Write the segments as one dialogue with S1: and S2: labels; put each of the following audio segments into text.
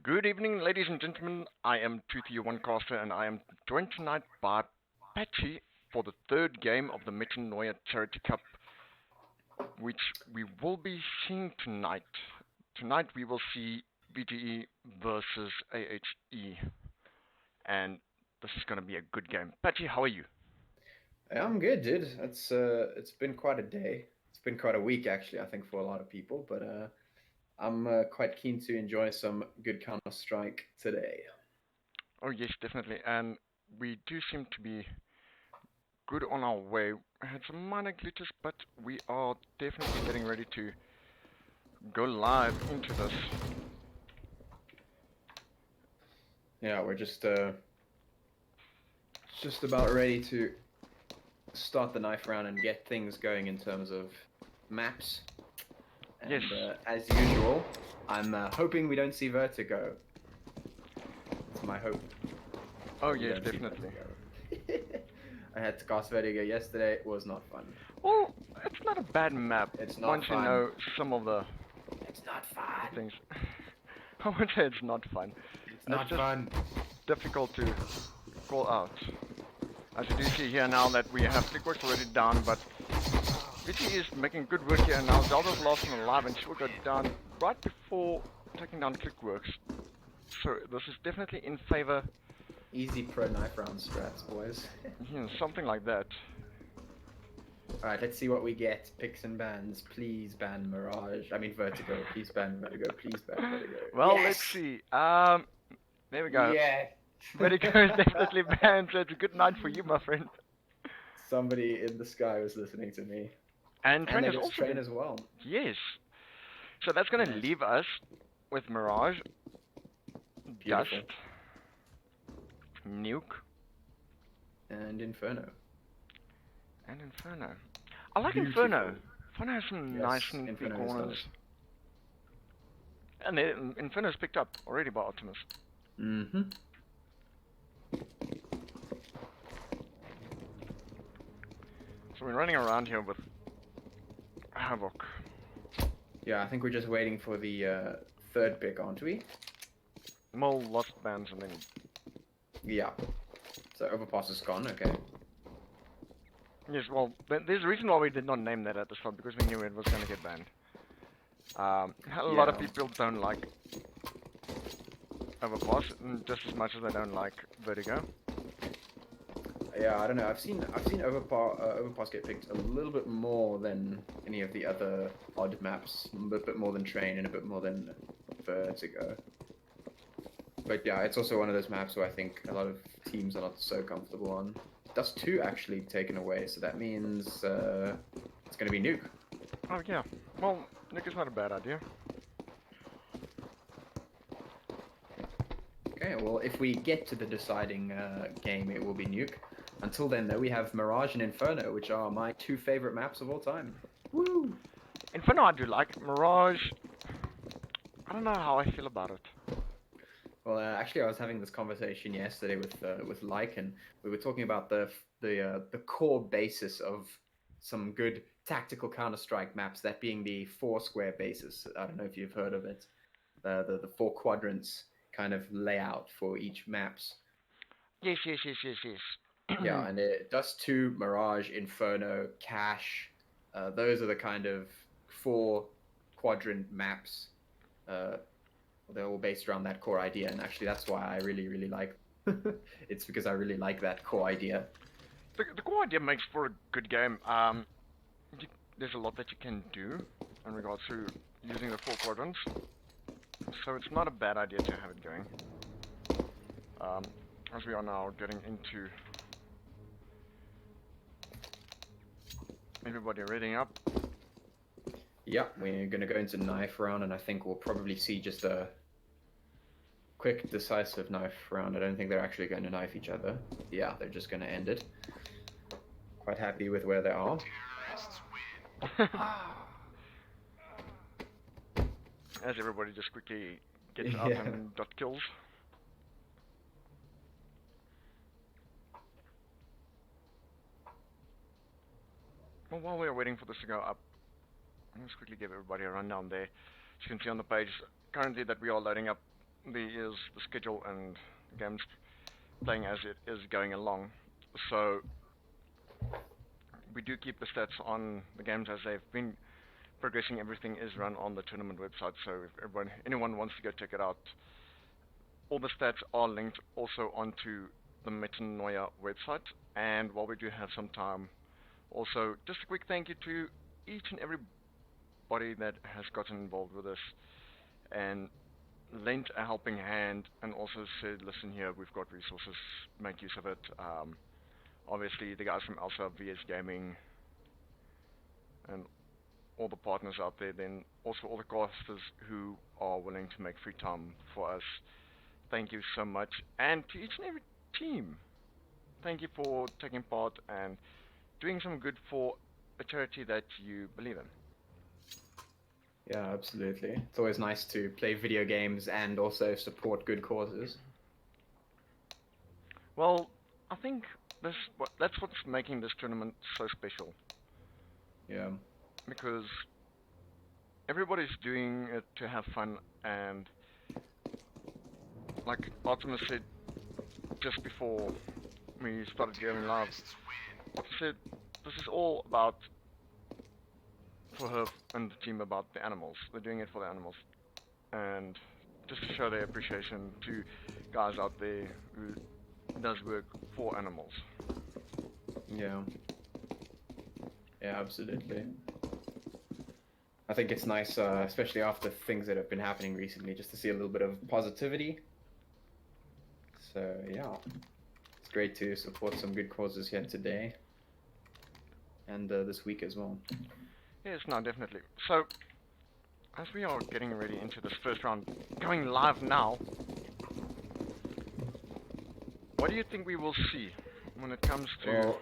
S1: Good evening, ladies and gentlemen. I am Toothy, your one caster, and I am joined tonight by Patchy for the third game of the Metanoia Charity Cup, which we will be seeing tonight. Tonight we will see BGE versus AHE, and this is going to be a good game. Patchy, how are you?
S2: I'm good, dude. It's been quite a day. It's been quite a week actually, I think, for a lot of people. But I'm quite keen to enjoy some good Counter Strike today.
S1: Oh yes, definitely, and we do seem to be good on our way. I had some minor glitches, but we are definitely getting ready to go live into this.
S2: Yeah, we're just about ready to start the knife round and get things going in terms of maps.
S1: Yes.
S2: And as usual, I'm hoping we don't see Vertigo. It's my hope
S1: Oh
S2: that we
S1: yes,
S2: don't see
S1: definitely.
S2: Vertigo. I had to cast Vertigo yesterday. It was not fun.
S1: Well, it's not a bad map
S2: It's not
S1: once you
S2: fun.
S1: know some of
S2: It's not
S1: the
S2: fun.
S1: things. I would say it's not fun.
S2: It's
S1: It's
S2: not
S1: just
S2: fun.
S1: difficult to call out. As you do see here now that we have Clickworks already down, but Vicky is making good work here, and now Zelda's lost and alive, and she will go down right before taking down Clickworks. So this is definitely in favor,
S2: Easy pro knife round strats, boys.
S1: something like that.
S2: Alright, let's see what we get. Picks and bans. Please ban Mirage. I mean Vertigo. Please ban Vertigo. Please ban Vertigo.
S1: Well, let's
S2: Yes!
S1: see. There we go.
S2: Yeah!
S1: Vertigo is definitely banned, so it's a good night for you, my friend.
S2: Somebody in the sky was listening to me.
S1: And
S2: And
S1: Train
S2: they
S1: has
S2: got to
S1: also
S2: train
S1: been.
S2: as well.
S1: Yes. So that's going to
S2: Nice.
S1: leave us with Mirage,
S2: Beautiful.
S1: Dust, Nuke,
S2: And Inferno.
S1: and Inferno. I like
S2: Beautiful.
S1: Inferno. Inferno has some nice
S2: Yes,
S1: and big
S2: Inferno is
S1: corners.
S2: nice.
S1: And Inferno's picked up already by Optimus.
S2: Mm-hmm.
S1: So we're running around here with Havoc.
S2: Yeah, I think we're just waiting for the third pick, aren't we?
S1: Mole lost bands and then.
S2: Yeah. So Overpass is gone, okay.
S1: Yes, well, there's a reason why we did not name that at the start, because we knew it was going to get banned. A lot of
S2: Yeah.
S1: people don't like Overpass just as much as they don't like Vertigo.
S2: Yeah, I don't know. I've seen Overpass get picked a little bit more than any of the other odd maps. A bit more than Train and a bit more than Vertigo. But yeah, it's also one of those maps where I think a lot of teams are not so comfortable on. Dust 2 actually taken away, so that means it's going to be Nuke.
S1: Oh yeah, well, Nick is not a bad idea.
S2: Okay, well, if we get to the deciding game, it will be Nuke. Until then, though, we have Mirage and Inferno, which are my two favorite maps of all time. Woo!
S1: Inferno I do like. Mirage, I don't know how I feel about it.
S2: Well, actually, I was having this conversation yesterday with Like, and we were talking about the core basis of some good tactical Counter Strike maps. That being the four square basis. I don't know if you've heard of it. The four quadrants kind of layout for each maps.
S1: Yes, yes, yes, yes, yes.
S2: Yeah, and Dust 2, Mirage, Inferno, Cache, those are the kind of four quadrant maps. Uh, they're all based around that core idea, and actually that's why I really, really like it's because I really like that core idea.
S1: The core idea makes for a good game. You, there's a lot that you can do in regards to using the four quadrants, so it's not a bad idea to have it going. Um, as we are now getting into everybody reading up.
S2: Yeah, we're going to go into knife round, and I think we'll probably see just a quick, decisive knife round. I don't think they're actually going to knife each other. Yeah, they're just going to end it. Quite happy with where they are.
S1: As everybody just quickly gets up
S2: Yeah.
S1: and dot kills. Well, while we are waiting for this to go up, let's quickly give everybody a rundown there. As you can see on the page currently that we are loading up there is the schedule and games playing as it is going along. So we do keep the stats on the games as they've been progressing. Everything is run on the tournament website, so if anyone wants to go check it out, all the stats are linked also onto the Metanoia website. And while we do have some time, also just a quick thank you to each and everybody that has gotten involved with this and lent a helping hand and also said, listen here, we've got resources, make use of it. Obviously the guys from Alpha, VS Gaming, and all the partners out there, then also all the casters who are willing to make free time for us. Thank you so much. And to each and every team, thank you for taking part and doing some good for a charity that you believe in.
S2: Yeah, absolutely. It's always nice to play video games and also support good causes.
S1: Well, I think that's what's making this tournament so special.
S2: Yeah.
S1: Because everybody's doing it to have fun, and like Artemis said just before we started going live, Artemis said this is all about, for her and the team, about the animals. They're doing it for the animals, and just to show their appreciation to guys out there who does work for animals.
S2: Yeah. Yeah, absolutely. I think it's nice, especially after things that have been happening recently, just to see a little bit of positivity. So yeah, it's great to support some good causes here today and this week as well.
S1: Yes, no, definitely. So, as we are getting ready into this first round, going live now, what do you think we will see when it comes to...
S2: Well,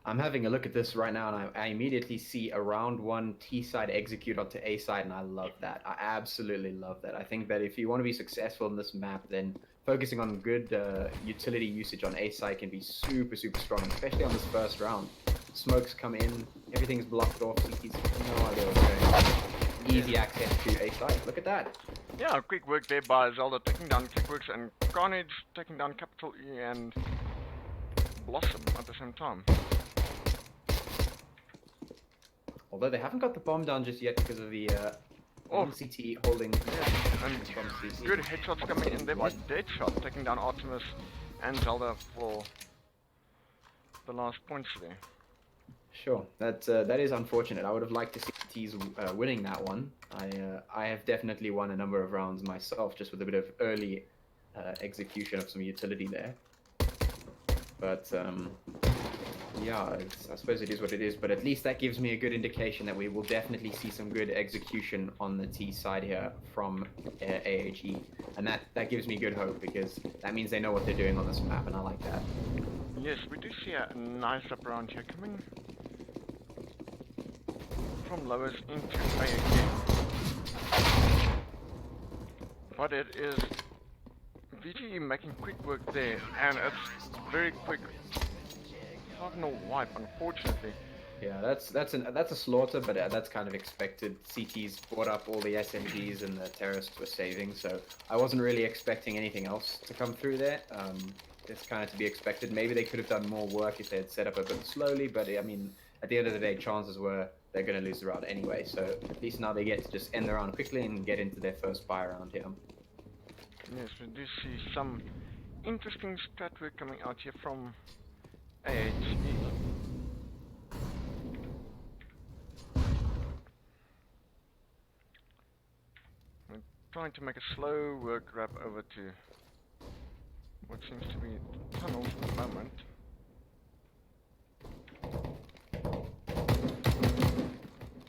S2: I'm having a look at this right now, and I immediately see a round 1 T side execute onto A side, and I love that. I absolutely love that. I think that if you want to be successful in this map, then focusing on good utility usage on A side can be super, super strong, especially on this first round. Smokes come in, everything's blocked off, CT's no idea what's going on. Easy access to A side. Look at that.
S1: Yeah, quick work there by Zelda, taking down Clickworks, and Carnage taking down Capital E and Blossom at the same time.
S2: Although they haven't got the bomb down just yet because of the CT holding.
S1: Yeah, and good headshots coming in there by Deadshot, taking down Artemis and Zelda for the last points there.
S2: Sure, that is unfortunate. I would have liked to see T's winning that one. I have definitely won a number of rounds myself, just with a bit of early execution of some utility there. But yeah, I suppose it is what it is. But at least that gives me a good indication that we will definitely see some good execution on the T side here from AHE, and that gives me good hope, because that means they know what they're doing on this map, and I like that.
S1: Yes, we do see a nice up round here coming from lowers into AHE. But it is VGE making quick work there, and it's very quick. No wipe, unfortunately.
S2: Yeah, that's a slaughter, but that's kind of expected. CT's brought up all the SMGs and the terrorists were saving, so I wasn't really expecting anything else to come through there. It's kind of to be expected. Maybe they could have done more work if they had set up a bit slowly, but I mean, at the end of the day, chances were they're going to lose the round anyway, so at least now they get to just end the round quickly and get into their first buy round here.
S1: Yes, we do see some interesting strat work coming out here from AHE. We're trying to make a slow work wrap over to what seems to be tunnels at the moment.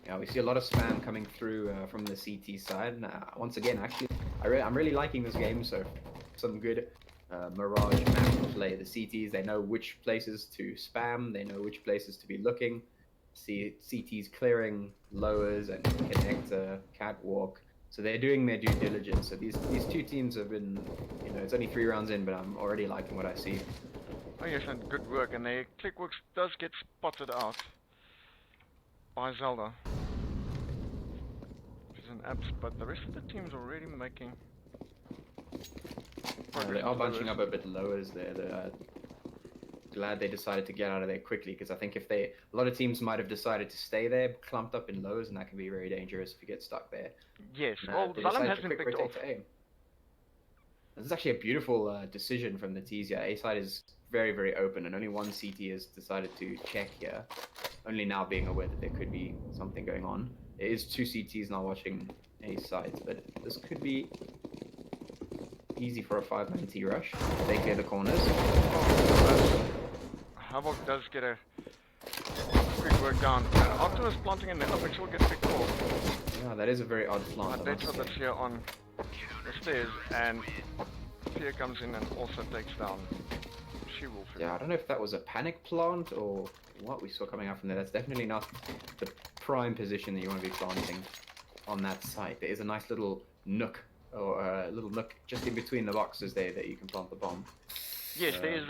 S2: Yeah, we see a lot of spam coming through from the CT side. Once again, actually, I'm really liking this game, so some good Mirage map play. The CTs, they know which places to spam, they know which places to be looking. See CTs clearing lowers and connector, catwalk. So they're doing their due diligence. So these two teams have been, you know, it's only 3 rounds in, but I'm already liking what I see.
S1: Oh yes, and good work, and their Clickworks does get spotted out by Zelda. Which is an abs, but the rest of the team's already making
S2: They are bunching up a bit lowers there. They're glad they decided to get out of there quickly, because I think a lot of teams might have decided to stay there, clumped up in lowers, and that can be very dangerous if you get stuck there.
S1: Yes,
S2: And,
S1: well,
S2: they
S1: Venom
S2: decided
S1: has
S2: to
S1: been
S2: quick
S1: picked
S2: rotate
S1: off.
S2: to A. This is actually a beautiful decision from the T's here. A side is very, very open, and only one CT has decided to check here, only now being aware that there could be something going on. It is 2 CTs now watching A sides, but this could be easy for a 5-man T rush. They clear the corners.
S1: Havoc does get a quick work down. Optimus planting and then Optimus will get picked off.
S2: Yeah, that is a very odd plant.
S1: That's here on the stairs, and Fear comes in and also takes down She-Wolf.
S2: Yeah, I don't know if that was a panic plant or what we saw coming out from there. That's definitely not the prime position that you want to be planting on that site. There is a nice little nook, or a little nook just in between the boxes there that you can plant the bomb.
S1: Yes, there is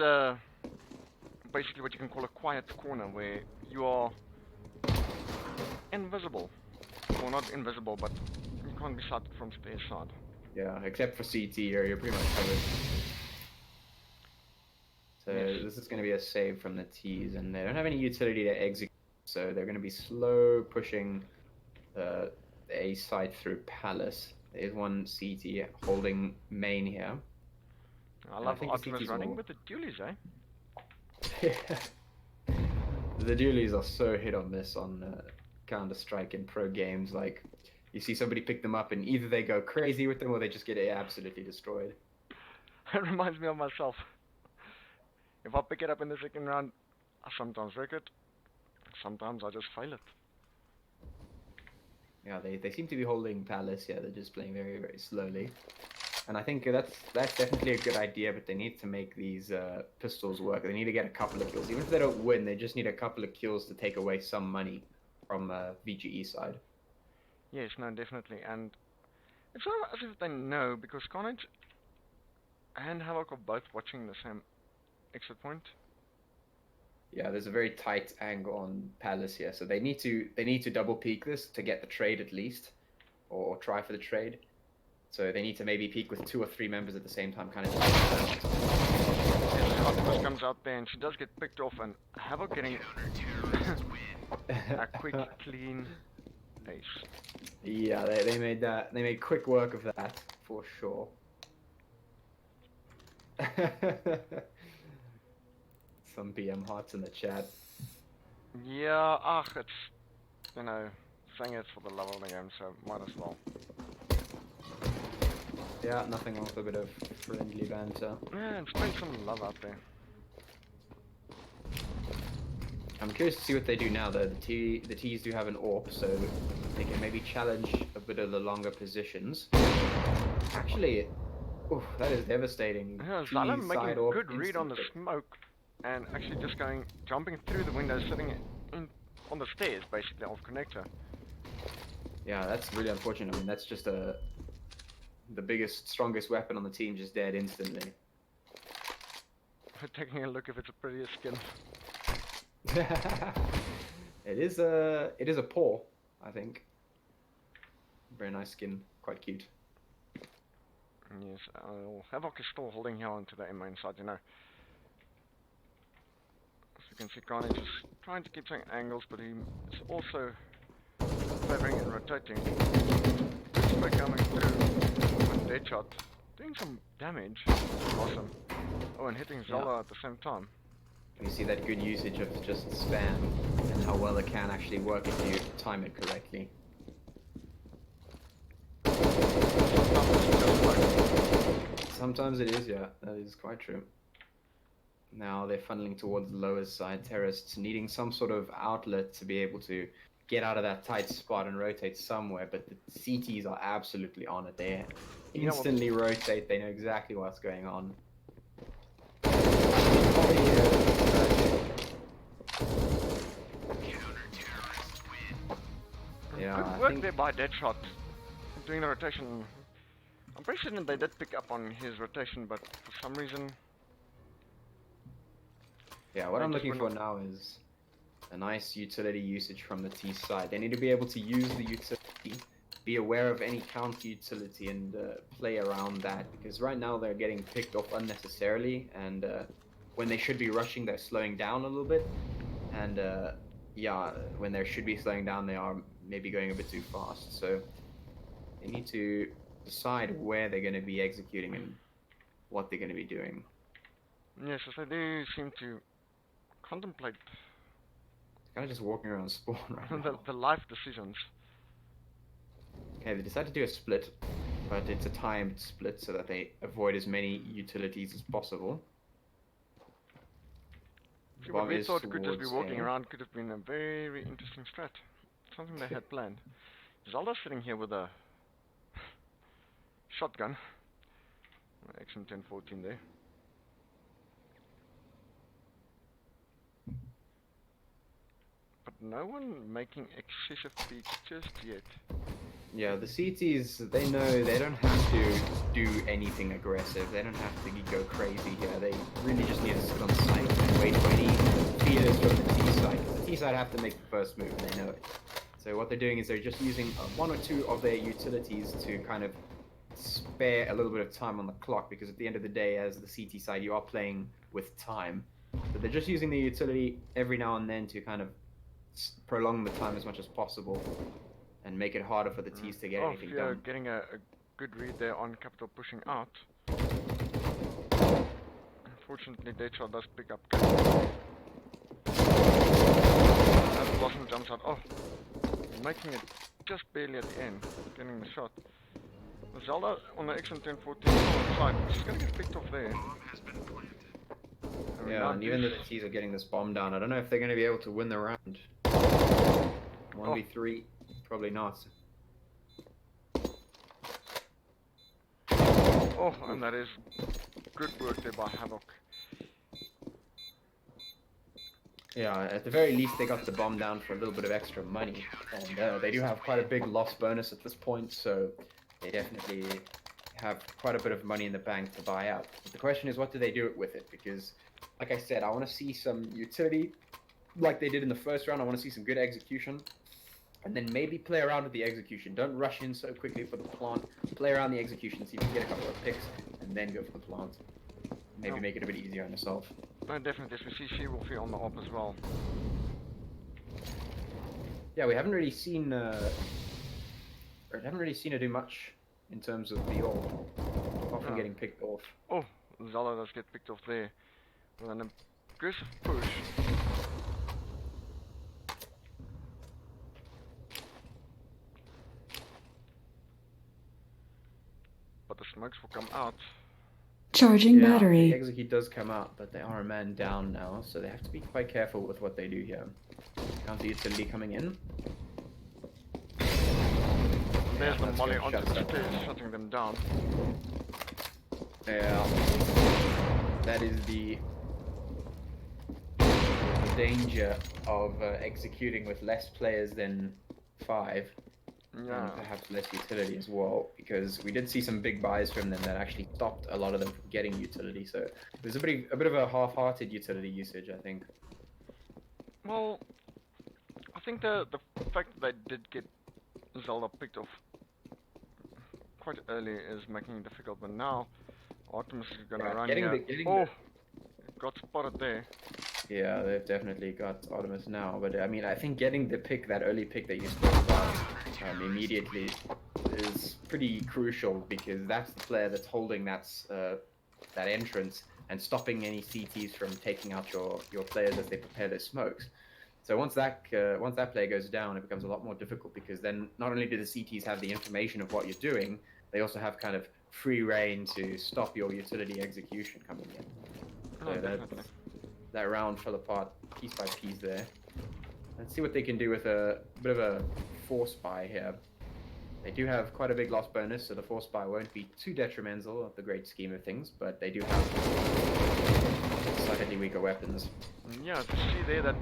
S1: basically what you can call a quiet corner where you are invisible. Well, not invisible, but you can't be shot from the side.
S2: Yeah, except for CT here, you're pretty much covered. So this is going to be a save from the T's, and they don't have any utility to execute, so they're going to be slow pushing the A side through Palace. There's one CT holding main here.
S1: I love Optimus running with the dualies, eh?
S2: The dualies are so hit on this on Counter-Strike in pro games. Like, you see somebody pick them up and either they go crazy with them or they just get absolutely destroyed.
S1: It reminds me of myself. If I pick it up in the second round, I sometimes wreck it. Sometimes I just fail it.
S2: Yeah, they seem to be holding Palace. Yeah, they're just playing very, very slowly. And I think that's definitely a good idea, but they need to make these pistols work. They need to get a couple of kills. Even if they don't win, they just need a couple of kills to take away some money from VGE side.
S1: Yes, no, definitely. And it's not as if they know, because Carnage and Havoc are both watching the same exit point.
S2: Yeah, there's a very tight angle on Palace here, so they need to double peek this to get the trade at least, or try for the trade. So they need to maybe peek with 2 or 3 members at the same time, kind of.
S1: Yes, Optimus comes out there, and she does get picked off, and Havoc getting a quick, clean ace.
S2: Yeah, they made quick work of that for sure. Some BM hearts in the chat.
S1: Yeah, it's, saying it's for the love of the game, so might as well.
S2: Yeah, nothing wrong with a bit of friendly banter.
S1: Yeah, and spread some love out there.
S2: I'm curious to see what they do now, though. The T's do have an AWP, so they can maybe challenge a bit of the longer positions. Actually, that is devastating.
S1: Yeah, Zalem making a good read on the smoke, and actually just jumping through the window, sitting on the stairs, basically, of connector.
S2: Yeah, that's really unfortunate. I mean, that's just the biggest, strongest weapon on the team just dead instantly.
S1: Taking a look if it's a prettier skin.
S2: It is a paw, I think. Very nice skin, quite cute.
S1: Yes, Havoc is still holding here onto the main side, As you can see, Carnage is trying to keep saying angles, but he is also favoring and rotating. By coming through with Deadshot, doing some damage. Awesome. Oh, and hitting Zola at the same time.
S2: You see that good usage of just spam and how well it can actually work if you time it correctly. Sometimes it is, yeah, that is quite true. Now they're funneling towards the lower side, terrorists needing some sort of outlet to be able to get out of that tight spot and rotate somewhere, but the CTs are absolutely on it. They instantly rotate, they know exactly what's going on. Yeah,
S1: good work there by Deadshot, doing the rotation. I'm pretty certain they did pick up on his rotation, but for some reason...
S2: Yeah, what I'm looking for now is a nice utility usage from the T side. They need to be able to use the utility be aware of any counter utility and play around that, because right now they're getting picked off unnecessarily, and when they should be rushing, they're slowing down a little bit, and yeah, when they should be slowing down, they are maybe going a bit too fast. So they need to decide where they're going to be executing and what they're going to be doing.
S1: Yes, as they do seem to contemplate
S2: Kind of just walking around spawn right now.
S1: the life decisions.
S2: Okay, they decide to do a split, but it's a timed split so that they avoid as many utilities as possible.
S1: See, what we thought could just be
S2: towards
S1: walking
S2: A.
S1: around could have been a very interesting strat. Something they had planned. Zelda's sitting here with a shotgun. Action 1014 there. But no one making excessive peaks just yet.
S2: Yeah, the CTs, they know they don't have to do anything aggressive. They don't have to go crazy here. They really just need to sit on site and wait for any feeders from the T side. The T side have to make the first move, and they know it. So what they're doing is they're just using one or two of their utilities to kind of spare a little bit of time on the clock, because at the end of the day, as the CT side, you are playing with time. But they're just using the utility every now and then to kind of prolong the time as much as possible and make it harder for the T's to get anything done.
S1: Getting a good read there on Capital pushing out. Unfortunately, Deadshot does pick up Capital. As Blossom jumps out, making it just barely at the end, getting the shot. Zelda on the X1014 side, she's gonna get picked off there.
S2: Yeah, and even though the T's are getting this bomb down, I don't know if they're going to be able to win the round. 1v3, probably not.
S1: Oh, and that is good work there by Havoc.
S2: Yeah, at the very least they got the bomb down for a little bit of extra money. And they do have quite a big loss bonus at this point, so they definitely have quite a bit of money in the bank to buy out. But the question is, what do they do with it? Because, like I said, I want to see some utility like they did in the first round. I want to see some good execution. And then maybe play around with the execution. Don't rush in so quickly for the plant. Play around the execution, see if you can get a couple of picks, and then go for the plant. Maybe make it a bit easier on yourself.
S1: No, definitely. We see She-Wolfie on the op as well.
S2: Yeah, we haven't really seen her do much in terms of the AWP. Often getting picked off.
S1: Oh, Zelda does get picked off there with an aggressive push. But the smokes will come out.
S3: Charging battery.
S2: The execute does come out, but they are a man down now, so they have to be quite careful with what they do here. Counter utility coming in.
S1: There's the molly onto the stairs, shutting them down.
S2: Yeah, that is the danger of executing with less players than 5.
S1: Yeah.
S2: And perhaps less utility as well, because we did see some big buys from them that actually stopped a lot of them from getting utility. So there's a bit of a half-hearted utility usage, I think.
S1: Well, I think the fact that they did get Zelda picked off quite early is making it difficult, but now Artemis is gonna run here. Got spotted there.
S2: Yeah, they've definitely got Artemis now, but I mean, I think getting the pick, that early pick that you spoke about immediately, is pretty crucial, because that's the player that's holding that entrance and stopping any CTs from taking out your players as they prepare their smokes. So once that player goes down, it becomes a lot more difficult, because then not only do the CTs have the information of what you're doing, they also have kind of free reign to stop your utility execution coming in. So that round fell apart piece by piece there. Let's see what they can do with a bit of a force buy here. They do have quite a big loss bonus, so the force buy won't be too detrimental of the great scheme of things, but they do have slightly weaker weapons.
S1: Yeah, to see there that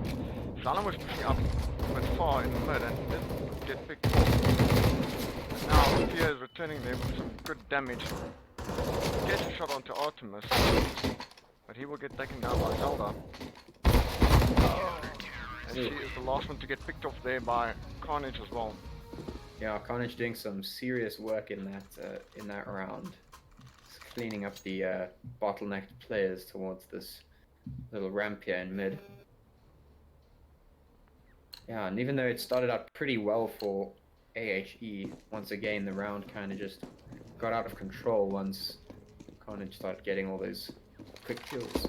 S1: Zala was pushing up but far in the mid and didn't get picked off. Now Thea is returning there with some good damage. Gets a shot onto Artemis, but he will get taken down by Zelda. And she is the last one to get picked off there by Carnage as well.
S2: Yeah, Carnage doing some serious work in that round. Just cleaning up the bottlenecked players towards this little ramp here in mid. Yeah, and even though it started out pretty well for AHE, once again the round kind of just got out of control once Carnage started getting all those quick kills.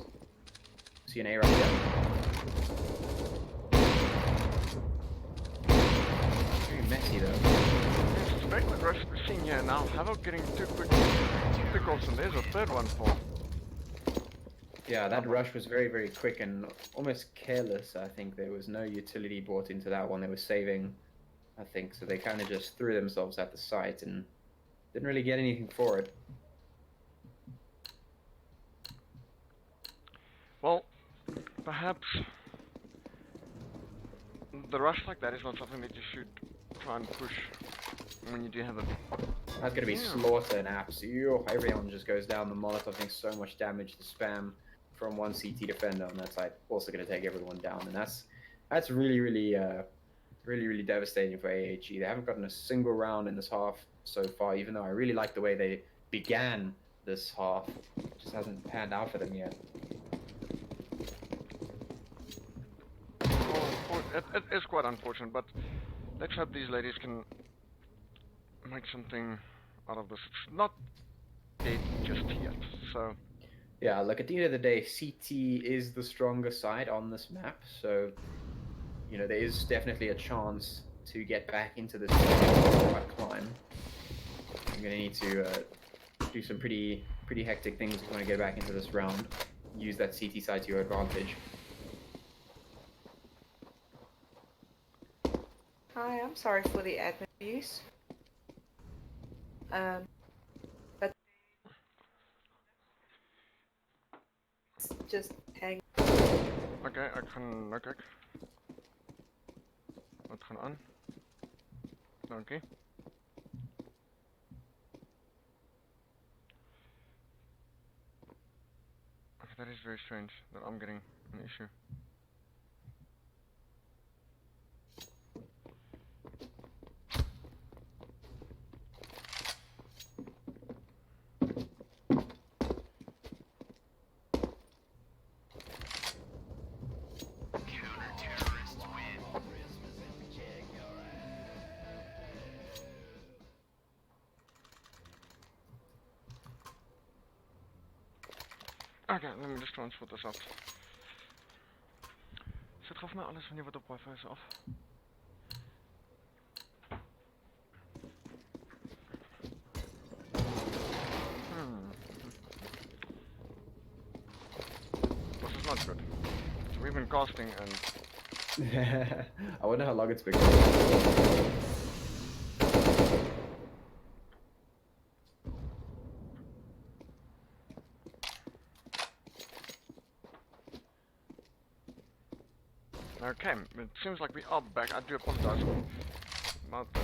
S2: See an A right here. Very messy though.
S1: Yes, it's very quick rush we're seeing here now. Havoc getting 2 quick pickoffs, and there's a third one for.
S2: Yeah, that rush was very, very quick and almost careless. I think there was no utility brought into that one. They were saving, I think, so they kind of just threw themselves at the site and didn't really get anything for it.
S1: Well, perhaps the rush like that is not something that you should try and push when you do have a.
S2: That's gonna be slaughter and apps. Everyone just goes down. The Molotov makes so much damage to spam from one CT defender on that side. Also gonna take everyone down, and that's really, really devastating for AHE. They haven't gotten a single round in this half so far, even though I really like the way they began this half. It just hasn't panned out for them yet.
S1: It is quite unfortunate, but let's hope these ladies can make something out of this. It's not dead just yet, so.
S2: Yeah, look, at the end of the day, CT is the stronger side on this map, so, you know, there is definitely a chance to get back into this climb. You're gonna need to do some pretty hectic things if you want to get back into this round. Use that CT side to your advantage.
S4: Hi, I'm sorry for the admin abuse. But just hang.
S1: Okay, ik ga kijk. Wat gaan aan? Dankie. Okay, that is very strange that I'm getting an issue. Okay, let me just transfer this out. Zit gaf mij alles wanneer wat op wifi is af. This is not good. So we've been casting and
S2: I wonder how long it's been.
S1: okay, it seems like we are back. I do apologize about this.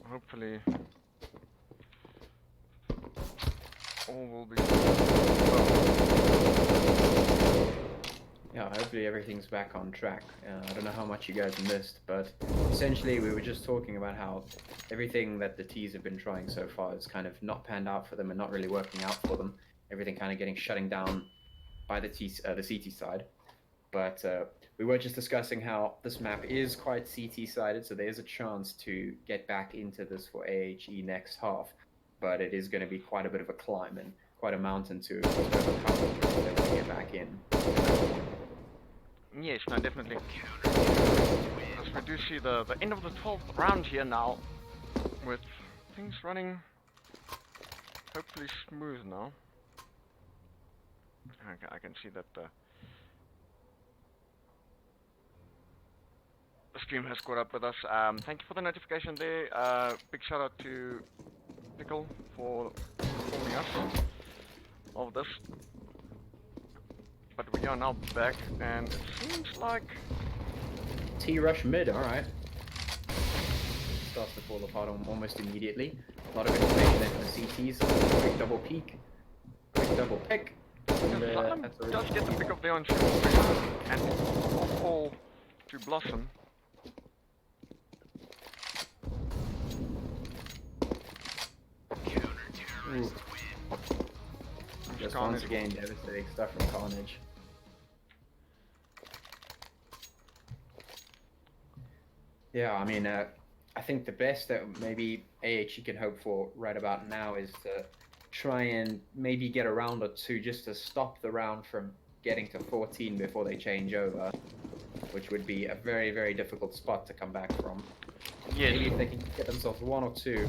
S1: Hopefully all will be well.
S2: Yeah, hopefully everything's back on track. I don't know how much you guys missed, but essentially we were just talking about how everything that the T's have been trying so far is kind of not panned out for them and not really working out for them. Everything kind of shutting down by the CT side. But we were just discussing how this map is quite CT-sided, so there's a chance to get back into this for AHE next half. But it is going to be quite a bit of a climb and quite a mountain to overcome if they want to get back in.
S1: Yes, no, definitely. As we do see the end of the 12th round here now, with things running hopefully smooth now. Okay, I can see that the stream has caught up with us. Thank you for the notification there. Big shout out to Pickle for informing us of this. But we are now back, and it seems like
S2: T-rush mid, alright. Starts to fall apart almost immediately. A lot of information there for the CTs. Quick double peek. Quick double pick. And,
S1: Salem
S2: that's already-
S1: does get the pick up there on Shimmer, and will fall to Blossom.
S2: Ooh. Just once again, devastating stuff from Carnage. Yeah, I mean, I think the best that maybe AHE can hope for right about now is to try and maybe get a round or two just to stop the round from getting to 14 before they change over, which would be a very, very difficult spot to come back from.
S1: Yes.
S2: Maybe if they can get themselves one or two,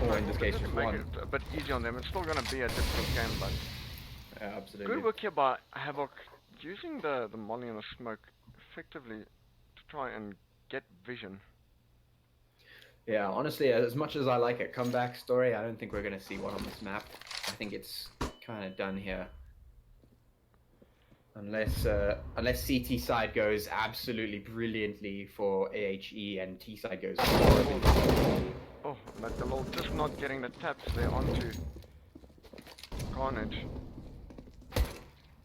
S2: or in this case, just
S1: make
S2: one.
S1: it a bit easy on them. It's still going to be a difficult game, but
S2: Absolutely.
S1: good work here by Havoc, using the molly and the smoke effectively to try and get vision.
S2: Yeah, honestly, as much as I like a comeback story, I don't think we're going to see one on this map. I think it's kind of done here. Unless CT side goes absolutely brilliantly for AHE and T side goes horribly.
S1: Oh, but the lol just not getting the taps there onto Carnage.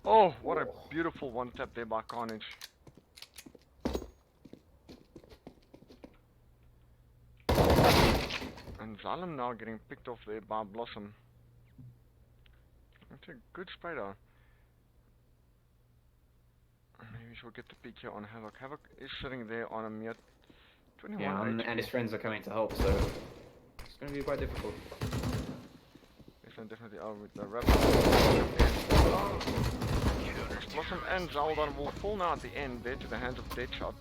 S1: Oh, what a beautiful one tap there by Carnage. And Zalem now getting picked off there by Blossom. That's a good spray down. Maybe she'll get the peek here on Havoc. Havoc is sitting there on a mere 21
S2: Yeah, and his friends are coming to help, so it's going to be quite difficult.
S1: Definitely out with the rep. Blossom and Zaldon will fall now at the end there to the hands of Deadshot.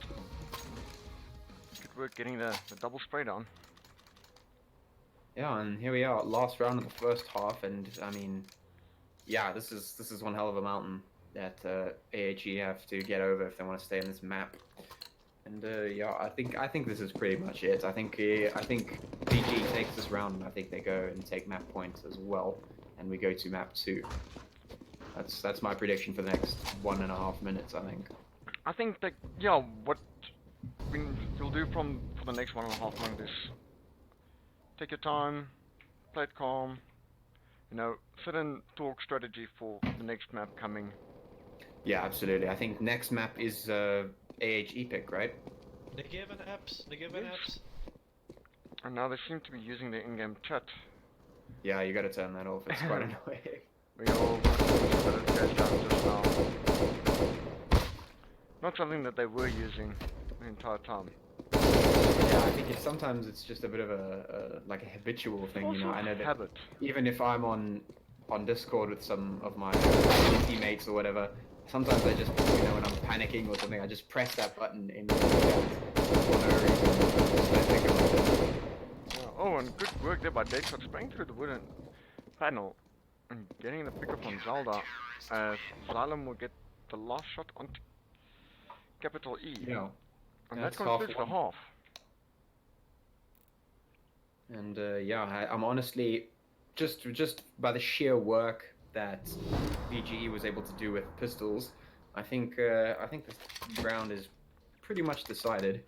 S1: Good work getting the double spray down.
S2: Yeah, and here we are, last round of the first half, and I mean, yeah, this is one hell of a mountain that AHE have to get over if they want to stay in this map. And yeah, I think this is pretty much it. I think VG takes this round, and I think they go and take map points as well, and we go to map 2. That's my prediction for the next 1.5 minutes. I think.
S1: I think that, yeah, what we'll do for the next 1.5 minutes is take your time, play it calm, you know, sit and talk strategy for the next map coming.
S2: Yeah, absolutely. I think next map is AHE pick, right?
S5: Negeven apps.
S1: And now they seem to be using the in-game chat.
S2: Yeah, you gotta turn that off. It's quite annoying.
S1: We all just now. Not something that they were using the entire time.
S2: Yeah, I think sometimes it's just a bit of a like a habitual thing, you know. I know that
S1: habit.
S2: even if I'm on Discord with some of my teammates or whatever, sometimes I just, you know, when I'm panicking or something, I just press that button in the chat for no reason. Just don't think about it.
S1: Yeah, oh, and good work there by Deadshot, spraying through the wooden panel and getting the pickup on Zelda, as Xylem will get the last shot onto capital E.
S2: Yeah,
S1: and that
S2: that's
S1: concludes the
S2: half
S1: half.
S2: And yeah, I'm honestly just by the sheer work that VGE was able to do with pistols, I think this round is pretty much decided.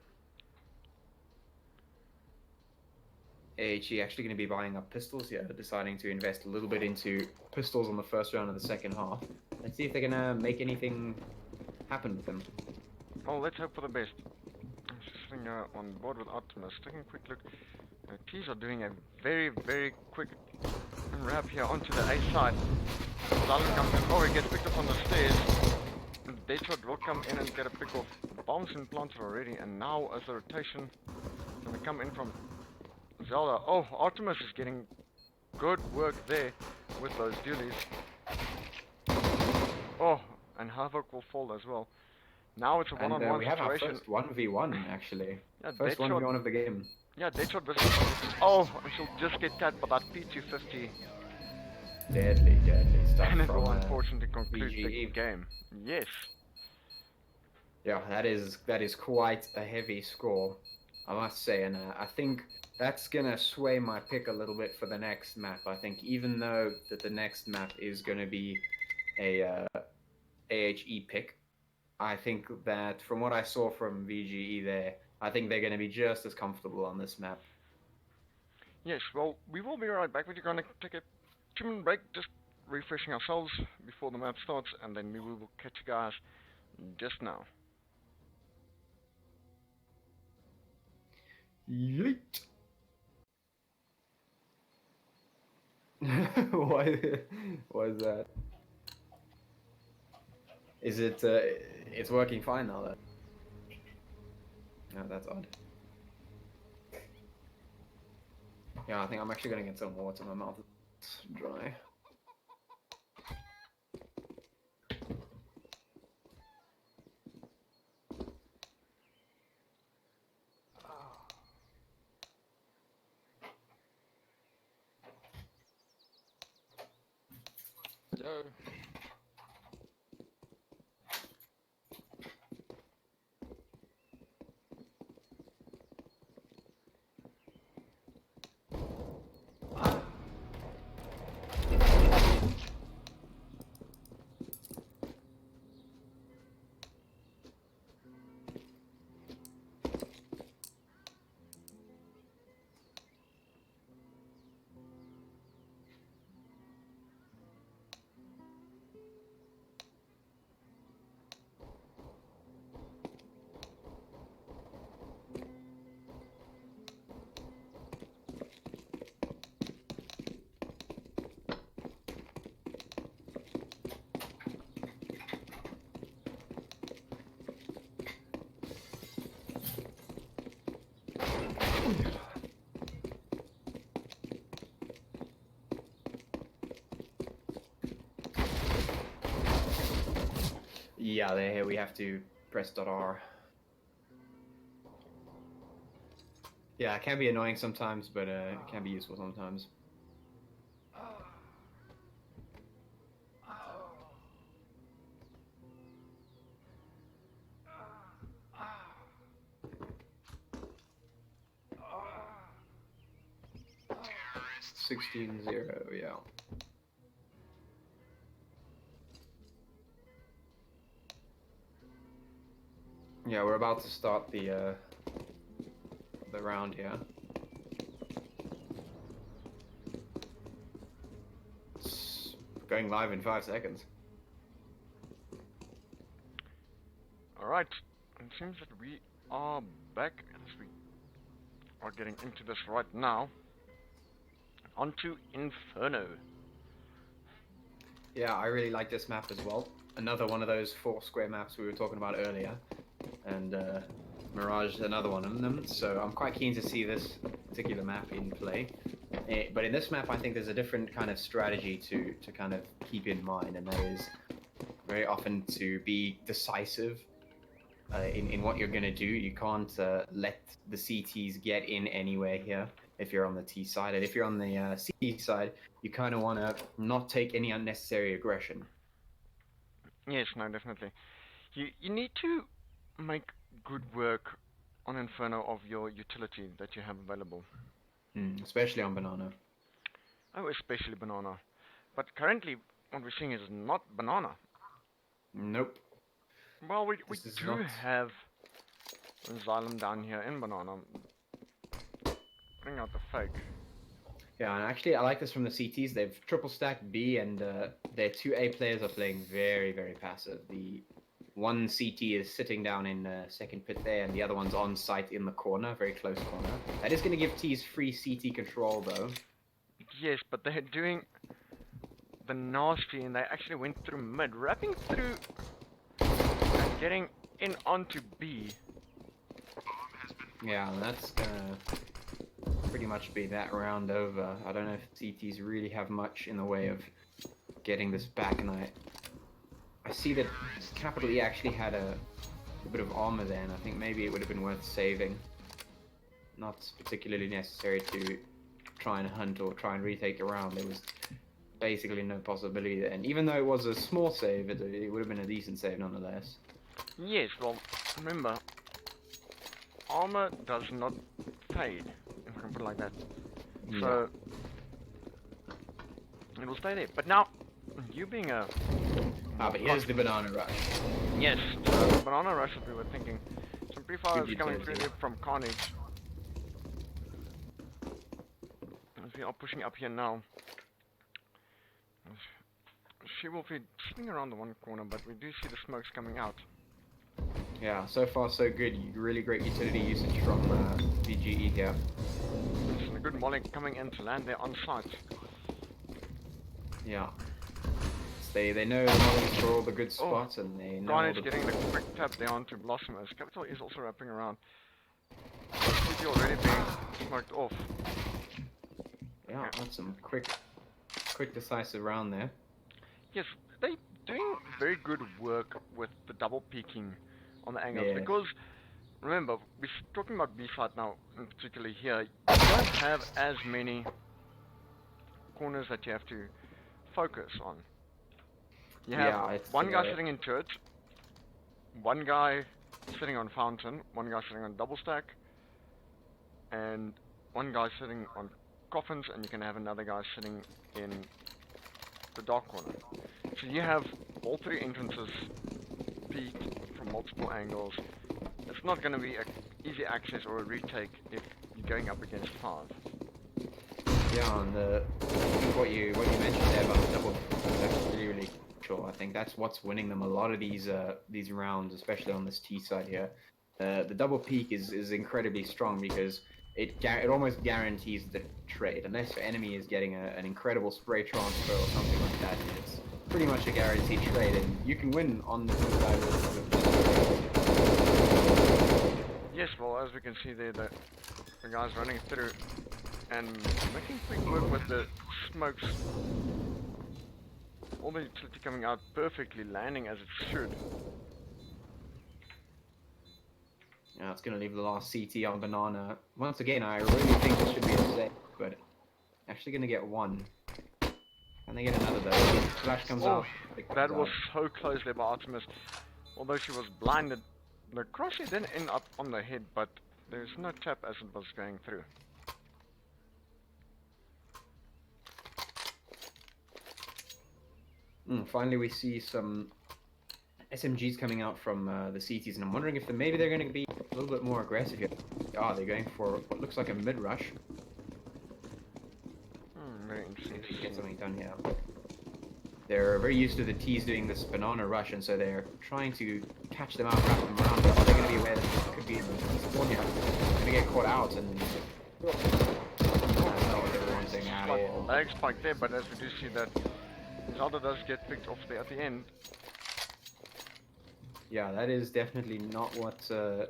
S2: AHE actually going to be buying up pistols here, deciding to invest a little bit into pistols on the first round of the second half. Let's see if they're going to make anything happen with them.
S1: Oh, let's hope for the best. I'm just sitting on board with Optimus, taking a quick look. T's are doing a very, very quick wrap here onto the A side. Zalem comes in. Oh, he gets picked up on the stairs. Deadshot will come in and get a pick off. Bombs implanted already, and now as the rotation going to come in from Zelda. Oh, Artemis is getting good work there with those dualies. Oh, and Havoc will fall as well. Now it's a one-on-one
S2: we have our
S1: situation.
S2: first 1v1 actually.
S1: Yeah,
S2: First
S1: Deadshot,
S2: 1v1 of the game.
S1: yeah, Deadshot versus. Oh, and she'll just get tapped by that P250.
S2: Deadly stuff
S1: And it
S2: from
S1: will unfortunately conclude the
S2: VGE.
S1: game. Yes.
S2: Yeah, that is quite a heavy score, I must say, and I think that's gonna sway my pick a little bit for the next map. I think even though that the next map is gonna be a AHE pick, I think that from what I saw from VGE there, I think they're gonna be just as comfortable on this map.
S1: Yes, well, we will be right back. We're going to take a 2-minute break, just refreshing ourselves before the map starts, and then we will catch you guys just now.
S2: Yeet. Why? Why is that? Is it? It's working fine now. Then. No, that's odd. Yeah, I think I'm actually gonna get some water. My mouth is dry.
S1: Yo.
S2: Yeah, here we have to press .r. Yeah, it can be annoying sometimes, but it can be useful sometimes. Terrorist 16-0, yeah. Yeah, we're about to start the round here. It's going live in 5 seconds.
S1: Alright, it seems that we are back as we are getting into this right now. On to Inferno.
S2: Yeah, I really like this map as well. Another one of those 4 square maps we were talking about earlier. And Mirage is another one of them, so I'm quite keen to see this particular map in play. But in this map, I think there's a different kind of strategy to kind of keep in mind, and that is very often to be decisive in what you're going to do. You can't let the CTs get in anywhere here if you're on the T side, and if you're on the C side, you kind of want to not take any unnecessary aggression.
S1: Yes, no, definitely. You need to make good work on Inferno of your utility that you have available.
S2: Especially on Banana.
S1: Oh, especially Banana. But currently, what we're seeing is not Banana.
S2: Nope.
S1: Well, we
S2: This is
S1: do
S2: not-
S1: have Xylem down here in Banana. Bring out the fake.
S2: Yeah, and actually, I like this from the CTs. They've triple stacked B, and their 2A players are playing very, very passive. The one CT is sitting down in second pit there, and the other one's on site in the corner, very close corner. That is going to give T's free CT control, though.
S1: Yes, but they're doing the nasty, and they actually went through mid, wrapping through and getting in onto B.
S2: Yeah, and that's gonna pretty much be that round over. I don't know if CTs really have much in the way of getting this back, and I see that Capital E actually had a bit of armor there, and I think maybe it would have been worth saving. Not particularly necessary to try and hunt or try and retake a round. There was basically no possibility there, and even though it was a small save, it would have been a decent save nonetheless.
S1: Yes, well, remember, armor does not fade, if I can put it like that.
S2: Yeah.
S1: So, it will stay there. But now, you being a...
S2: But here's the Banana Rush.
S1: Yes, the Banana Rush that we were thinking. Some pre-fire
S2: Good
S1: is coming
S2: utility.
S1: through there from Carnage. As we are pushing up here now. She-Wolf is sitting around the one corner, but we do see the smokes coming out.
S2: Yeah, so far so good. Really great utility usage from VGE here.
S1: And a good molly coming in to land there on site.
S2: Yeah. They know the mollies for all the good spots, and they know all
S1: Carnage
S2: the...
S1: getting the quick tap there onto Blossom as Capital is also wrapping around. Toothy already being smoked off.
S2: Yeah, that's some quick decisive round there.
S1: Yes, they're doing very good work with the double peeking on the angles,
S2: Yeah.
S1: because remember, we're talking about B-side now, in particular here, you don't have as many corners that you have to focus on. You have
S2: Yeah, it's,
S1: one guy sitting in turret, one guy sitting on fountain, one guy sitting on double stack, and one guy sitting on coffins, and you can have another guy sitting in the dark corner. So you have all three entrances peeked from multiple angles. It's not going to be an easy access or a retake if you're going up against 5.
S2: Yeah, and what you mentioned there about the double, that's really crucial. I think that's what's winning them a lot of these rounds, especially on this T side here. The double peak is incredibly strong because it almost guarantees the trade, unless your enemy is getting an incredible spray transfer or something like that. It's pretty much a guaranteed trade, and you can win on the side with
S1: Yes, well, as we can see there, the guy's running through and making quick work with the smokes. All the utility coming out perfectly, landing as it should.
S2: Yeah, it's going to leave the last CT on Banana. Once again, I really think this should be a save, but actually going to get one. Can they get another though? Flash comes out.
S1: That was so close there by Artemis. Although she was blinded, the crosshair didn't end up on the head, but there's no tap as it was going through.
S2: Finally, we see some SMGs coming out from the CTs, and I'm wondering if maybe they're going to be a little bit more aggressive here. Ah, they're going for what looks like a mid-rush.
S1: Very interesting.
S2: See if they can get something done here. They're very used to the T's doing this banana rush, and so they're trying to catch them out, wrap them around, but they're going to be aware that it could be in the spawn here. They're going to get caught out, and that's not what they were wanting at all.
S1: Lag spike there, but as we do see that Zelda does get picked off there at the end.
S2: Yeah, that is definitely not what the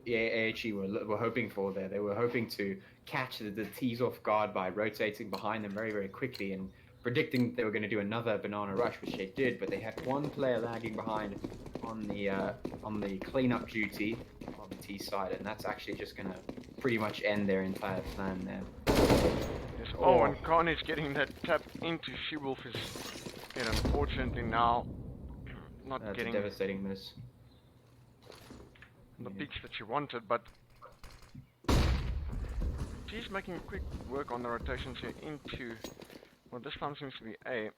S2: AHE were hoping for there. They were hoping to catch the T's off guard by rotating behind them very, very quickly and predicting they were going to do another banana rush, which they did, but they had one player lagging behind on the cleanup duty on the T side, and that's actually just going to pretty much end their entire plan there.
S1: Yes. Oh, and Carnage getting that tap into She-Wolf is unfortunately now not
S2: That's
S1: getting
S2: a devastating miss.
S1: the peaks that she wanted, but she's making quick work on the rotations here into, well, this time seems to be A.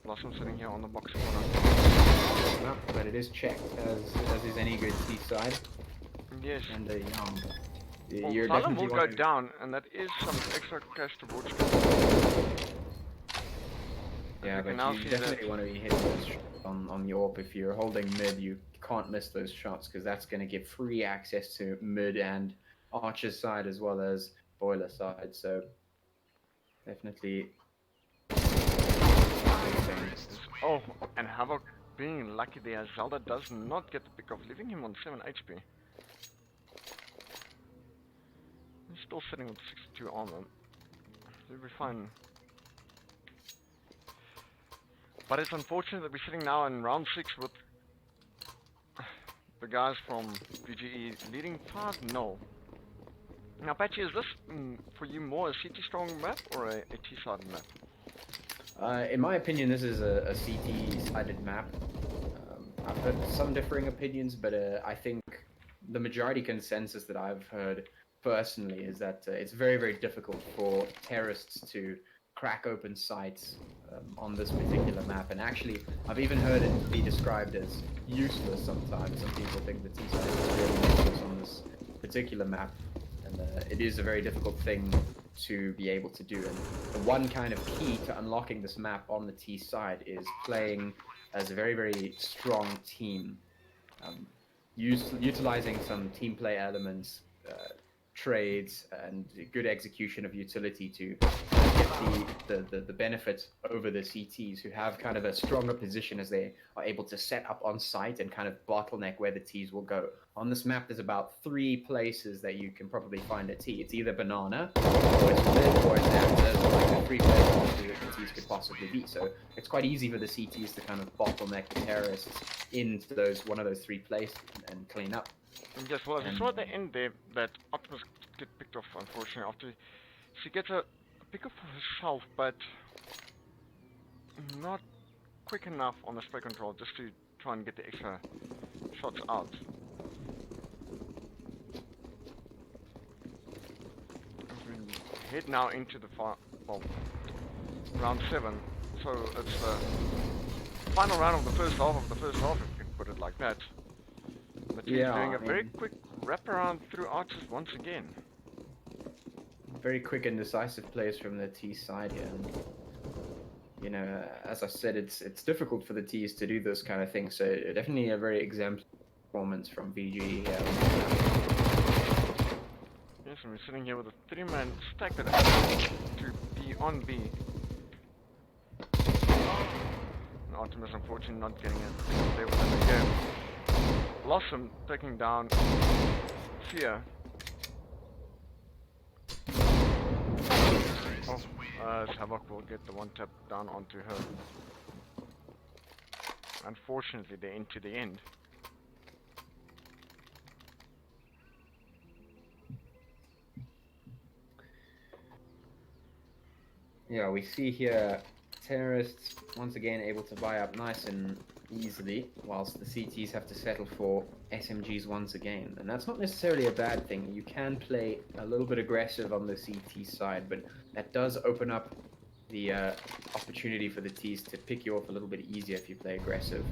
S1: Blossom sitting here on the box corner.
S2: No, but it is checked, as is any good T side.
S1: Yes.
S2: And
S1: Well,
S2: you're
S1: Salem
S2: definitely
S1: will go down, and that is some extra cash towards.
S2: Yeah, but
S1: now
S2: you
S1: see
S2: definitely
S1: that-
S2: want to be hitting those shots on the AWP. If you're holding mid, you can't miss those shots because that's going to give free access to mid and Archer's side as well as Boiler side. So definitely.
S1: Oh, and Havoc being lucky there. Zelda does not get the pick off, leaving him on 7 HP. He's still sitting with 62 armor. He'll be fine. But it's unfortunate that we're sitting now in round 6 with the guys from VGE leading 5-0. Now, Patchy, is this for you more a CT strong map or a T side map?
S2: In my opinion, this is a CT-sided map. I've heard some differing opinions, but I think the majority consensus that I've heard personally is that it's very, very difficult for terrorists to crack open sites on this particular map. And actually, I've even heard it be described as useless sometimes. Some people think the T-side is really useless on this particular map. And it is a very difficult thing to be able to do. And the one kind of key to unlocking this map on the T side is playing as a very, very strong team, utilizing some team play elements, trades, and good execution of utility to get the benefit over the CTs, who have kind of a stronger position as they are able to set up on site and kind of bottleneck where the Ts will go. On this map, there's about 3 places that you can probably find a T. It's either banana, or it's mid, or it's after. There's like the 3 places that the Ts could possibly be. So it's quite easy for the CTs to kind of bottleneck the terrorists into one of those 3 places and clean up.
S1: Yes, well, as we saw at the end there, that Optimus get picked off, unfortunately, after she gets a pick up for herself, but not quick enough on the spray control just to try and get the extra shots out. As we head now into the round 7, so it's the final round of the first half, if you can put it like that. The team's doing a very quick wraparound through archers once again.
S2: Very quick and decisive plays from the T side here. And, you know, as I said, it's difficult for the Ts to do this kind of thing. So definitely a very exemplary performance from VG here.
S1: Yes, and we're sitting here with a 3-man stack that has to be on B. And Artemis, unfortunately, not getting it there within the game. Blossom taking down Fear. Havoc will get the 1-tap down onto her. Unfortunately, they're into the end.
S2: Yeah, we see here terrorists once again able to buy up nice and easily, whilst the CTs have to settle for SMGs once again. And that's not necessarily a bad thing. You can play a little bit aggressive on the CT side, but that does open up the opportunity for the Ts to pick you off a little bit easier if you play aggressive.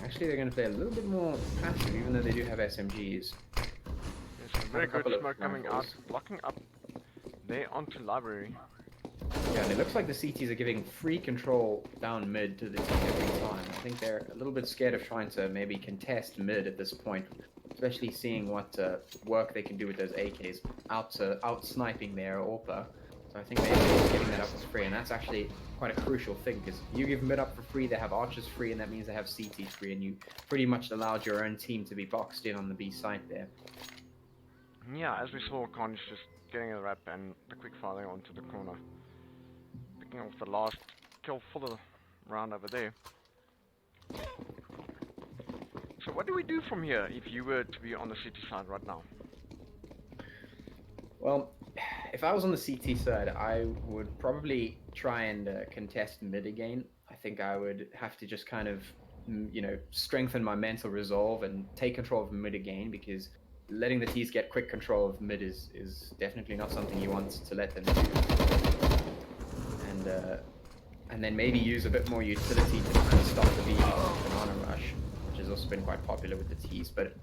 S2: Actually, they're going to play a little bit more passive, even though they do have SMGs.
S1: There's a very good smoke coming out, blocking up there onto library.
S2: Yeah, and it looks like the CTs are giving free control down mid to the team every time. I think they're a little bit scared of trying to maybe contest mid at this point, especially seeing what work they can do with those AKs out sniping their AWPer. So I think maybe they're giving that up for free, and that's actually quite a crucial thing, because if you give mid up for free, they have archers free, and that means they have CT free, and you pretty much allowed your own team to be boxed in on the B side there.
S1: Yeah, as we saw, Conch just getting a wrap and the quick fire onto the corner. Picking off the last kill for the round over there. So what do we do from here if you were to be on the CT side right now?
S2: Well, if I was on the CT side, I would probably try and contest mid again. I think I would have to just kind of, you know, strengthen my mental resolve and take control of mid again, because letting the Ts get quick control of mid is definitely not something you want to let them do. And then maybe use a bit more utility to kind of stop the banana rush, which has also been quite popular with the Ts. But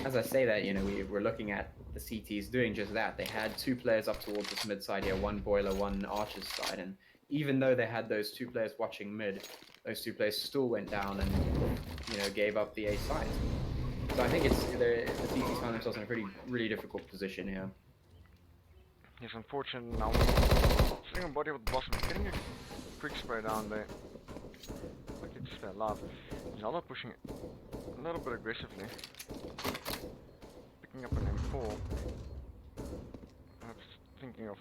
S2: as I say that, you know, we're looking at the CTs doing just that. They had 2 players up towards this mid side here, 1 boiler, 1 archer's side, and even though they had those 2 players watching mid, those 2 players still went down and, you know, gave up the A side. So I think the CTs found themselves in a really difficult position here.
S1: Yes, unfortunately now sitting on body with Blossom, getting a quick spray down there. Like it's stay alive. Zelda pushing a little bit aggressively. Picking up an M4. Perhaps thinking of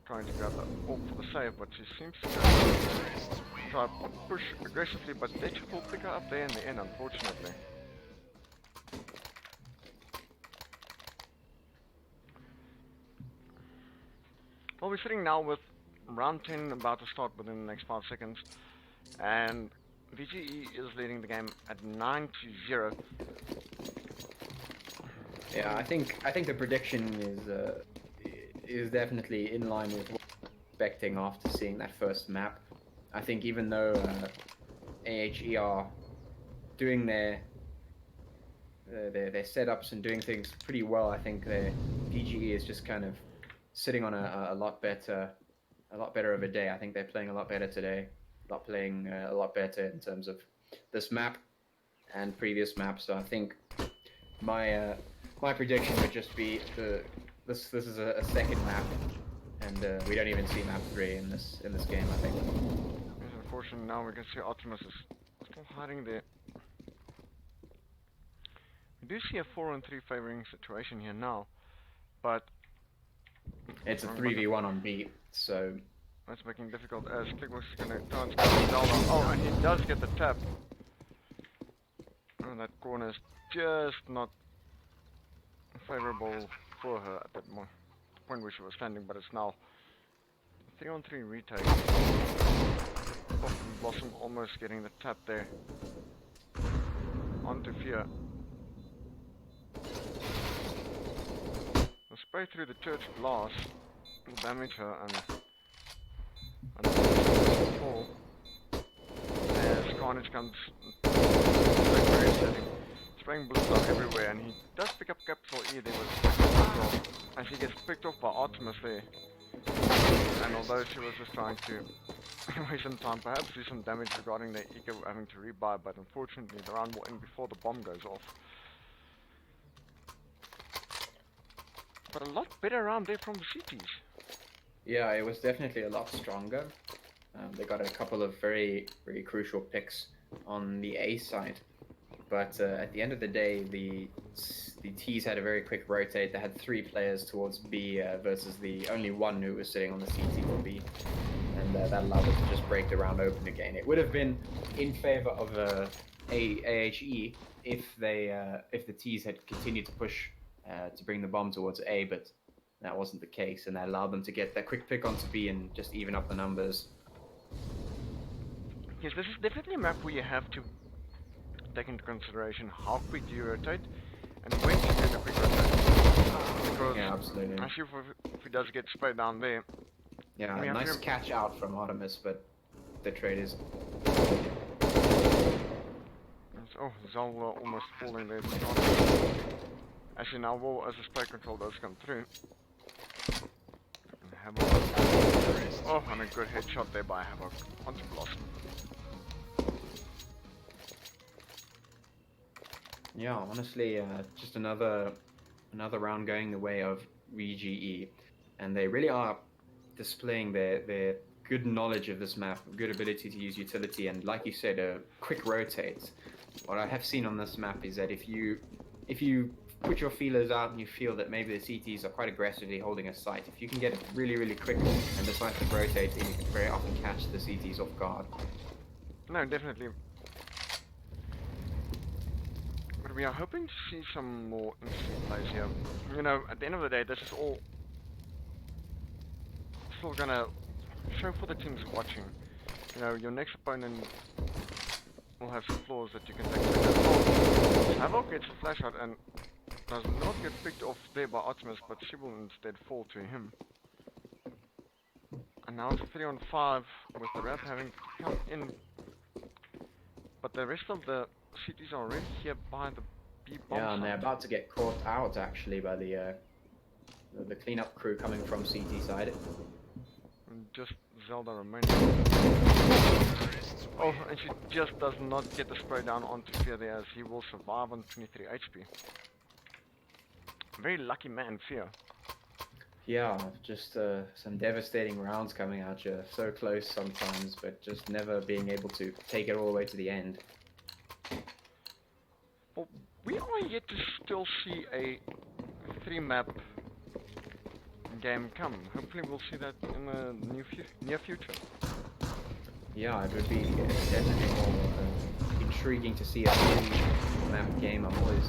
S1: trying to grab the AWP for the save, but she seems to try to push aggressively, but Death will pick her up there in the end, unfortunately. Well, we're sitting now with round 10 about to start within the next 5 seconds, and VGE is leading the game at 9-0.
S2: Yeah, I think the prediction is definitely in line with what I was expecting after seeing that first map. I think even though AHE are doing their setups and doing things pretty well, I think PGE is just kind of sitting on a lot better of a day. I think they're playing a lot better today. Not playing a lot better in terms of this map and previous maps. So I think my prediction would just be this is a second map, and we don't even see map 3 in this game. I think.
S1: Yes, unfortunately, now we can see Optimus is still hiding there. We do see a 4-on-3 favoring situation here now, but
S2: It's a 3v1 on B, so
S1: that's making it difficult as Clickbox is gonna try and spam Zelda. Oh, and he does get the tap. And that corner is just not favorable for her at that point where she was standing, but it's now 3-on-3 retake. Oh, Blossom almost getting the tap there. Onto Fear. The spray through the church glass will damage her and fall. As Carnage comes very setting, spraying bullets out everywhere, and he does pick up capital E there with as he gets picked off by Artemis there. And although she was just trying to waste some time, perhaps do some damage regarding the eco having to rebuy, but unfortunately the round will end before the bomb goes off. But a lot better round there from the CTs.
S2: yeah, it was definitely a lot stronger. They got a couple of very crucial picks on the A side, but at the end of the day, the T's had a very quick rotate. They had 3 players towards B versus the only one who was sitting on the CT for B, and that allowed them to just break the round open again. It would have been in favor of AHE if the T's had continued to push to bring the bomb towards A, but that wasn't the case, and that allowed them to get that quick pick onto B and just even up the numbers.
S1: Yes, this is definitely a map where you have to take into consideration how quick you rotate and when to do the quick rotate. Because
S2: Yeah, absolutely.
S1: actually if he does get sprayed down there,
S2: Yeah,
S1: we have
S2: nice
S1: to-
S2: catch out from Artemis, but the trade is.
S1: oh, Zelda almost falling there. Actually now as the spray control does come through. Havoc. Oh, and a good headshot there by Havoc onto Blossom.
S2: Yeah, honestly, just another round going the way of VGE, and they really are displaying their good knowledge of this map, good ability to use utility, and like you said, a quick rotate. What I have seen on this map is that if you put your feelers out and you feel that maybe the CTs are quite aggressively holding a site, if you can get really quick and decisive rotate, then you can very often catch the CTs off guard.
S1: No, definitely. But we are hoping to see some more interesting plays here. You know, at the end of the day, this is all still gonna show for the teams watching. You know, your next opponent will have some flaws that you can take. Havoc gets a flash out and does not get picked off there by Optimus, but she will instead fall to him. And now it's 3-on-5 with the Rap having come in. But the rest of the cities are already here by the B bomb
S2: Yeah, and they're
S1: site.
S2: about to get caught out actually by the cleanup crew coming from CT side.
S1: And just Zelda remaining. Oh, and she just does not get the spray down onto Fear there as he will survive on 23 HP. Very lucky man, Fear.
S2: Yeah, just some devastating rounds coming at you. So close sometimes, but just never being able to take it all the way to the end.
S1: Well, we are yet to still see a 3-map game come. Hopefully we'll see that in the near future.
S2: Yeah, it would be definitely more intriguing to see a 3-map game. I'm always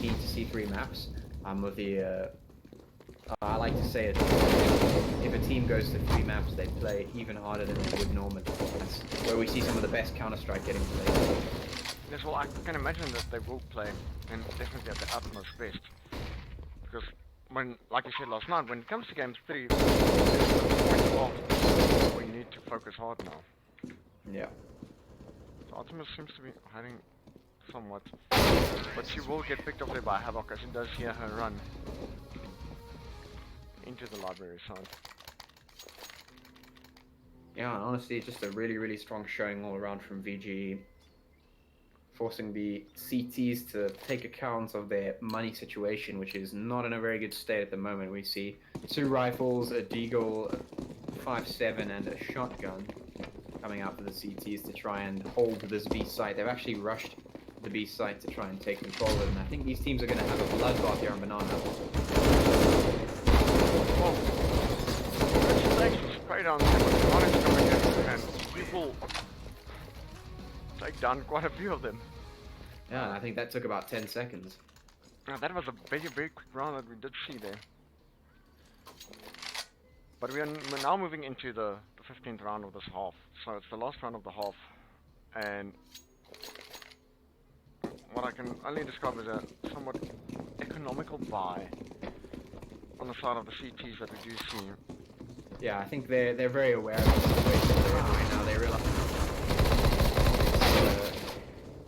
S2: keen to see 3 maps. I'm with the I like to say it, if a team goes to 3 maps, they play even harder than they would normally. That's where we see some of the best Counter-Strike getting played.
S1: Yes, well, I can imagine that they will play, and definitely at the utmost best. Because, when, like you said last night, when it comes to game 3, it's the point of we need to focus hard now.
S2: Yeah.
S1: So Optimus seems to be hiding somewhat, but she will get picked up there by Havoc as she does hear her run. into the library side.
S2: Yeah, and honestly, just a really, really strong showing all around from VG, forcing the CTs to take account of their money situation, which is not in a very good state at the moment. We see 2 rifles, a deagle, a 5.7, and a shotgun coming out for the CTs to try and hold this B site. They've actually rushed the B site to try and take control of it, and I think these teams are going to have a bloodbath here on Banana.
S1: Well, it's actually straight on the Onyx coming in, and people take down quite a few of them.
S2: Yeah, and I think that took about 10 seconds.
S1: Now, that was a very, very quick round that we did see there. But we're now moving into the 15th round of this half. So it's the last round of the half. And what I can only describe as a somewhat economical buy on the side of the CTs that we do see.
S2: Yeah, I think they're very aware of the situation they're in right now. They realize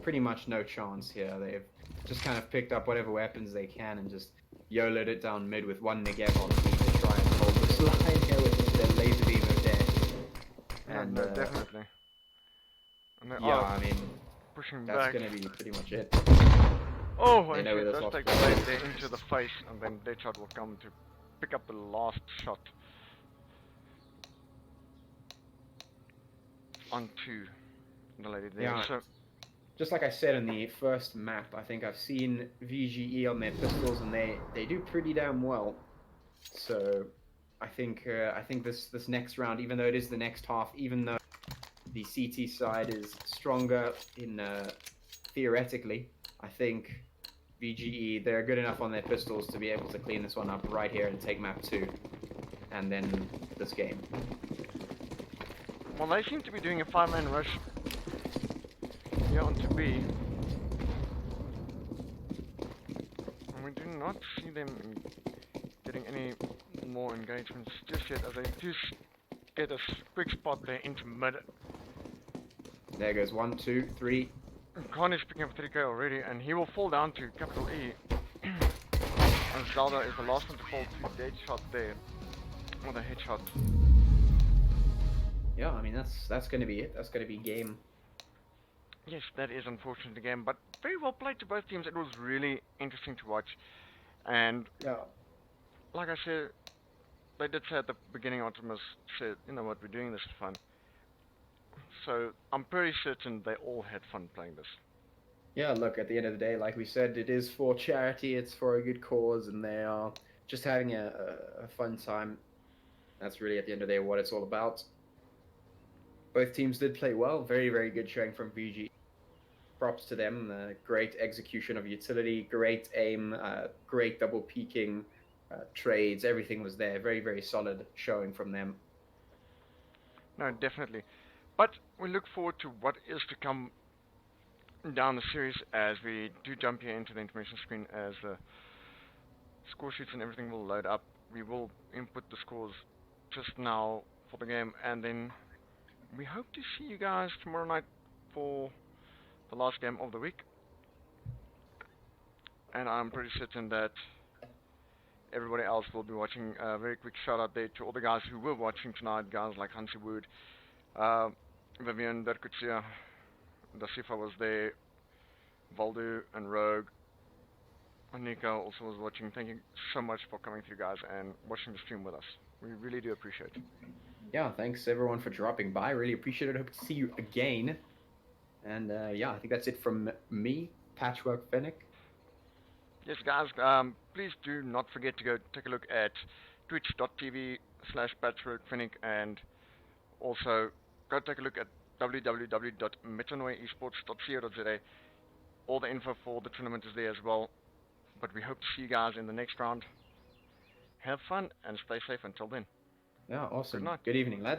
S2: pretty much no chance here. They've just kind of picked up whatever weapons they can and just YOLO'd it down mid with 1 Negev on me to try and hold this line here with their laser beam of death. And
S1: no, definitely. And they
S2: yeah,
S1: are
S2: I mean,
S1: pushing
S2: that's
S1: back.
S2: going to be pretty much it.
S1: Oh,
S2: They
S1: and
S2: know
S1: she
S2: this
S1: does
S2: off
S1: take
S2: the
S1: the
S2: bat.
S1: blade there into the face, and then Deadshot will come to pick up the last shot onto the lady there.
S2: Yeah.
S1: So
S2: Just like I said in the first map, I think I've seen VGE on their pistols, and they do pretty damn well. So I think this next round, even though it is the next half, even though the CT side is stronger in theoretically, I think VGE, they're good enough on their pistols to be able to clean this one up right here and take map 2, and then this game.
S1: well, they seem to be doing a 5-man rush here onto B. And we do not see them getting any more engagements just yet, as they do get a quick spot there into mid.
S2: There goes 1, 2, 3.
S1: Carnage picking up 3k already, and he will fall down to capital E. And Zelda is the last one to fall to Deadshot there. With a headshot.
S2: Yeah, I mean that's going to be it. That's going to be game.
S1: Yes, that is unfortunate again, but very well played to both teams. It was really interesting to watch. And
S2: Yeah.
S1: like I said, they did say at the beginning, Optimus said, you know what, we're doing this for fun. So I'm pretty certain they all had fun playing this.
S2: Yeah, look, at the end of the day, like we said, it is for charity, it's for a good cause, and they are just having a fun time. That's really, at the end of the day, what it's all about. Both teams did play well. Very, very good showing from VG. Props to them. Great execution of utility, great aim, great double peeking, trades. Everything was there. Very, very solid showing from them.
S1: No, definitely. But we look forward to what is to come down the series as we do jump here into the information screen as the score sheets and everything will load up. We will input the scores just now for the game, and then we hope to see you guys tomorrow night for the last game of the week. And I'm pretty certain that everybody else will be watching. A very quick shout out there to all the guys who were watching tonight, guys like Hansi Wood, Vivian, Darkutsia, Dasifa was there, Valdu and Rogue, and Nico also was watching. Thank you so much for coming through, guys, and watching the stream with us. We really do appreciate it.
S2: Yeah, thanks everyone for dropping by. Really appreciate it. Hope to see you again. And yeah, I think that's it from me, PatchworkFennec.
S1: Yes, guys, please do not forget to go take a look at twitch.tv/PatchworkFennec, and also go take a look at www.metanoiaesports.co.za. All the info for the tournament is there as well. But we hope to see you guys in the next round. Have fun and stay safe until then.
S2: Yeah, awesome.
S1: Good night.
S2: Good evening, lads.